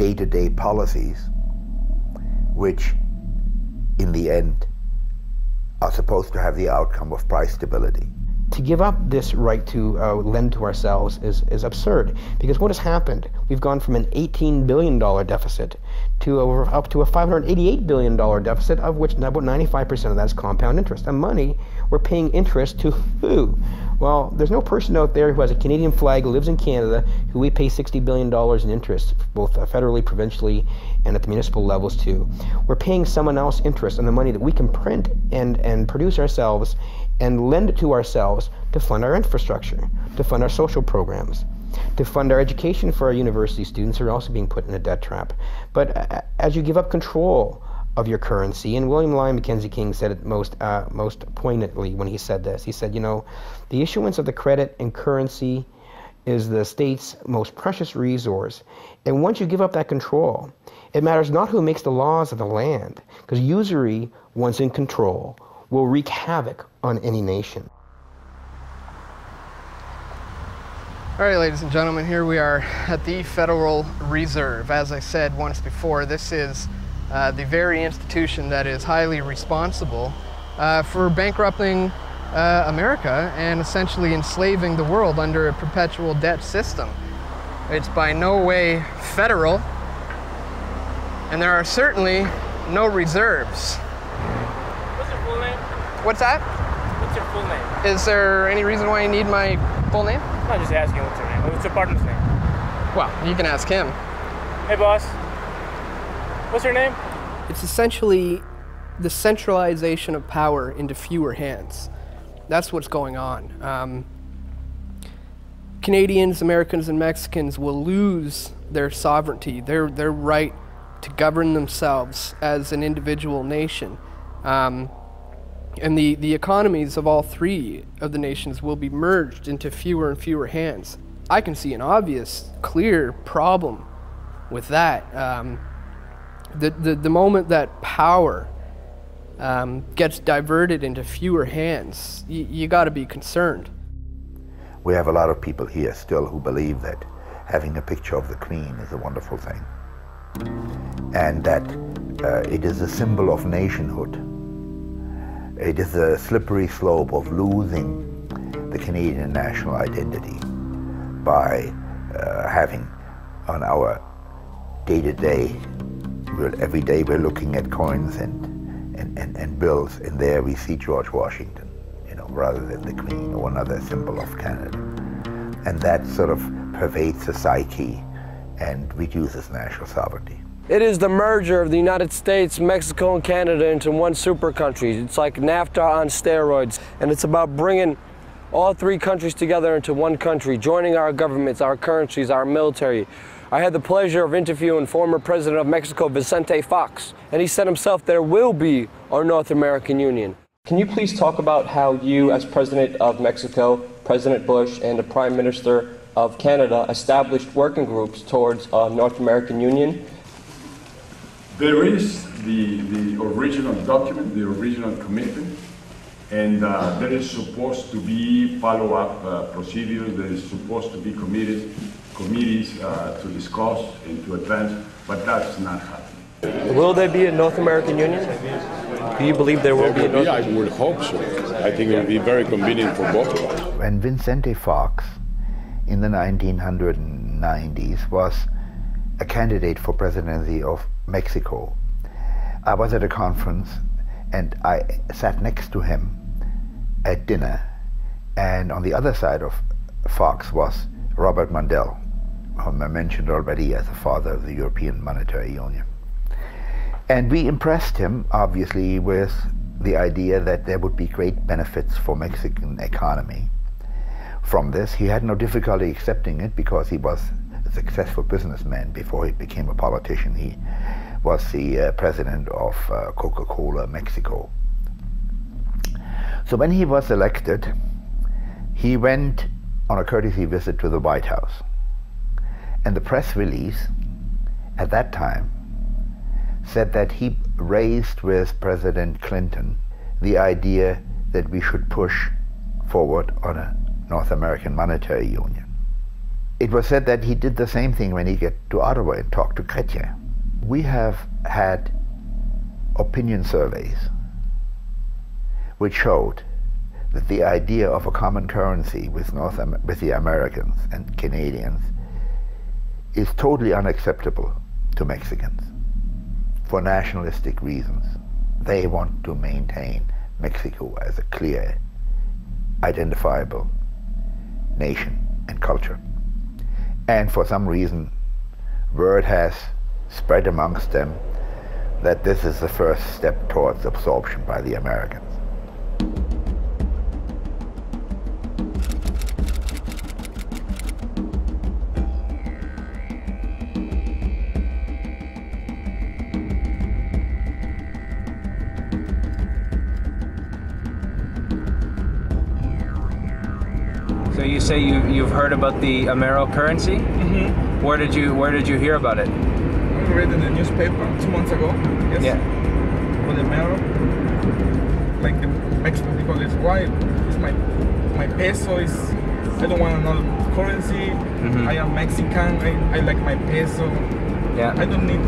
day-to-day policies, which in the end are supposed to have the outcome of price stability. To give up this right to lend to ourselves is absurd, because what has happened? We've gone from an $18 billion deficit to up to a $588 billion deficit, of which about 95% of that is compound interest. And money, we're paying interest to who? Well, there's no person out there who has a Canadian flag, lives in Canada, who we pay $60 billion in interest, both federally, provincially, and at the municipal levels too. We're paying someone else interest on the money that we can print and produce ourselves and lend it to ourselves to fund our infrastructure, to fund our social programs, to fund our education for our university students who are also being put in a debt trap. But as you give up control of your currency, and William Lyon Mackenzie King said it most poignantly when he said this. He said, you know, the issuance of the credit and currency is the state's most precious resource. And once you give up that control, it matters not who makes the laws of the land, because usury, once in control, will wreak havoc on any nation. All right, ladies and gentlemen, here we are at the Federal Reserve. As I said once before, this is the very institution that is highly responsible for bankrupting America and essentially enslaving the world under a perpetual debt system. It's by no way federal, and there are certainly no reserves. What's your full name? What's that? What's your full name? Is there any reason why you need my full name? I'm just asking what's your name. What's your partner's name? Well, you can ask him. Hey, boss. What's your name? It's essentially the centralization of power into fewer hands. That's what's going on. Canadians, Americans, and Mexicans will lose their sovereignty, their right to govern themselves as an individual nation. And the economies of all three of the nations will be merged into fewer and fewer hands. I can see an obvious, clear problem with that. The moment that power gets diverted into fewer hands, you got to be concerned. We have a lot of people here still who believe that having a picture of the Queen is a wonderful thing, and that it is a symbol of nationhood. It is a slippery slope of losing the Canadian national identity by having on our day-to-day, every day we're looking at coins and bills, and there we see George Washington, you know, rather than the Queen or another symbol of Canada. And that sort of pervades the psyche and reduces national sovereignty. It is the merger of the United States, Mexico, and Canada into one super country. It's like NAFTA on steroids, and it's about bringing all three countries together into one country, joining our governments, our currencies, our military. I had the pleasure of interviewing former President of Mexico, Vicente Fox, and he said himself there will be a North American Union. Can you please talk about how you, as President of Mexico, President Bush, and the Prime Minister of Canada established working groups towards a North American Union? There is the original document, the original commitment, and there is supposed to be follow-up procedures. There is supposed to be committees to discuss and to advance, but that's not happening. Will there be a North American Union? Do you believe there will be a North American Union? I would hope so. I think it would be very convenient for both of us. When Vicente Fox, in the 1990s, was a candidate for presidency of Mexico, I was at a conference and I sat next to him at dinner, and on the other side of Fox was Robert Mundell, whom I mentioned already as the father of the European Monetary Union. And we impressed him, obviously, with the idea that there would be great benefits for Mexican economy from this. He had no difficulty accepting it because he was a successful businessman before he became a politician. He was the president of Coca-Cola Mexico. So when he was elected, he went on a courtesy visit to the White House. And the press release at that time said that he raised with President Clinton the idea that we should push forward on a North American monetary union. It was said that he did the same thing when he got to Ottawa and talked to Chrétien. We have had opinion surveys which showed that the idea of a common currency with the Americans and Canadians is totally unacceptable to Mexicans for nationalistic reasons. They want to maintain Mexico as a clear, identifiable nation and culture. And for some reason, word has spread amongst them that this is the first step towards absorption by the Americans. So you say you've heard about the Amero currency? Mm-hmm. Where did you hear about it? I read in the newspaper 2 months ago. Yes. Yeah. For the Amero, like the Mexican people is why is my peso is. I don't want another currency. Mm-hmm. I am Mexican. I like my peso. Yeah. I don't need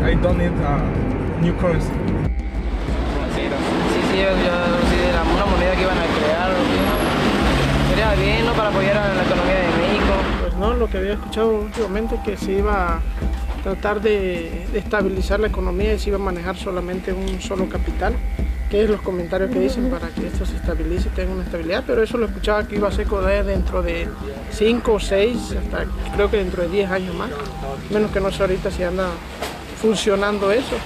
new currency. Sí, era una moneda que iban a crear. Sería bien, ¿no? Para apoyar a la economía de México. Pues no, lo que había escuchado últimamente que se iba a tratar de estabilizar la economía y se iba a manejar solamente un solo capital, que es los comentarios que dicen para que esto se estabilice y tenga una estabilidad, pero eso lo escuchaba que iba a ser dentro de 5 o 6, hasta creo que dentro de 10 años más, menos que no sé ahorita si anda funcionando eso.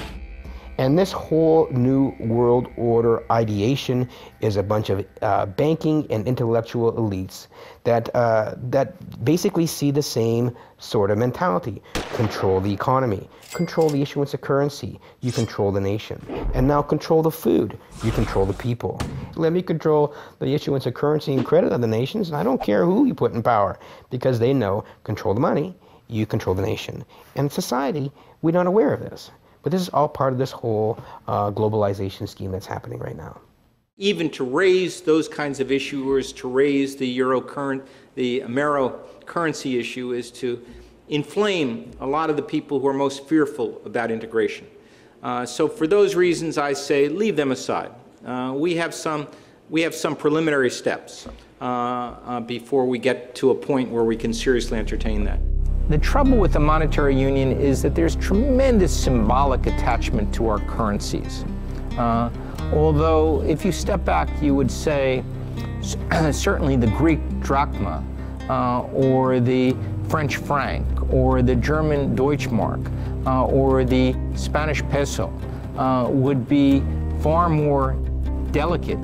And this whole new world order ideation is a bunch of banking and intellectual elites that basically see the same sort of mentality. Control the economy, control the issuance of currency, you control the nation. And now control the food, you control the people. Let me control the issuance of currency and credit of the nations, and I don't care who you put in power, because they know control the money, you control the nation. And society, we're not aware of this. But this is all part of this whole globalization scheme that's happening right now. Even to raise those kinds of issuers, to raise the Amero currency issue, is to inflame a lot of the people who are most fearful about integration. So for those reasons, I say leave them aside. We have some preliminary steps before we get to a point where we can seriously entertain that. The trouble with the monetary union is that there's tremendous symbolic attachment to our currencies. Although, if you step back, you would say certainly the Greek drachma, or the French franc, or the German Deutschmark, or the Spanish peso would be far more delicate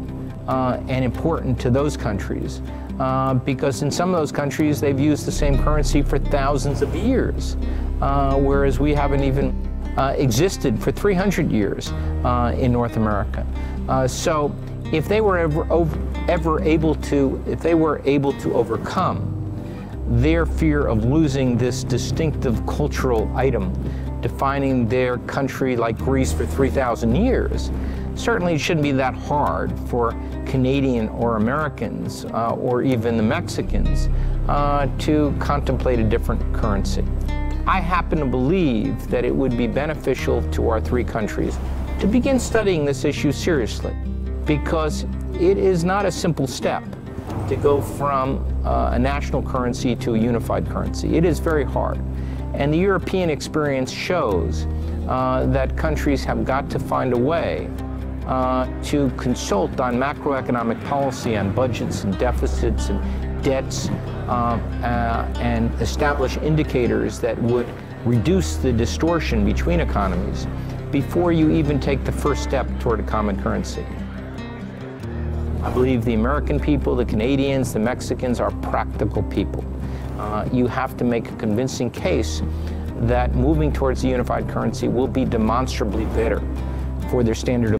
and important to those countries. Because in some of those countries they've used the same currency for thousands of years, whereas we haven't even existed for 300 years in North America. So if they were able to overcome their fear of losing this distinctive cultural item defining their country like Greece for 3,000 years, certainly it shouldn't be that hard for Canadian or Americans or even the Mexicans to contemplate a different currency. I happen to believe that it would be beneficial to our three countries to begin studying this issue seriously, because it is not a simple step to go from a national currency to a unified currency. It is very hard. And the European experience shows that countries have got to find a way to consult on macroeconomic policy, on budgets and deficits and debts, and establish indicators that would reduce the distortion between economies before you even take the first step toward a common currency. I believe the American people, the Canadians, the Mexicans are practical people. You have to make a convincing case that moving towards a unified currency will be demonstrably better for their standard of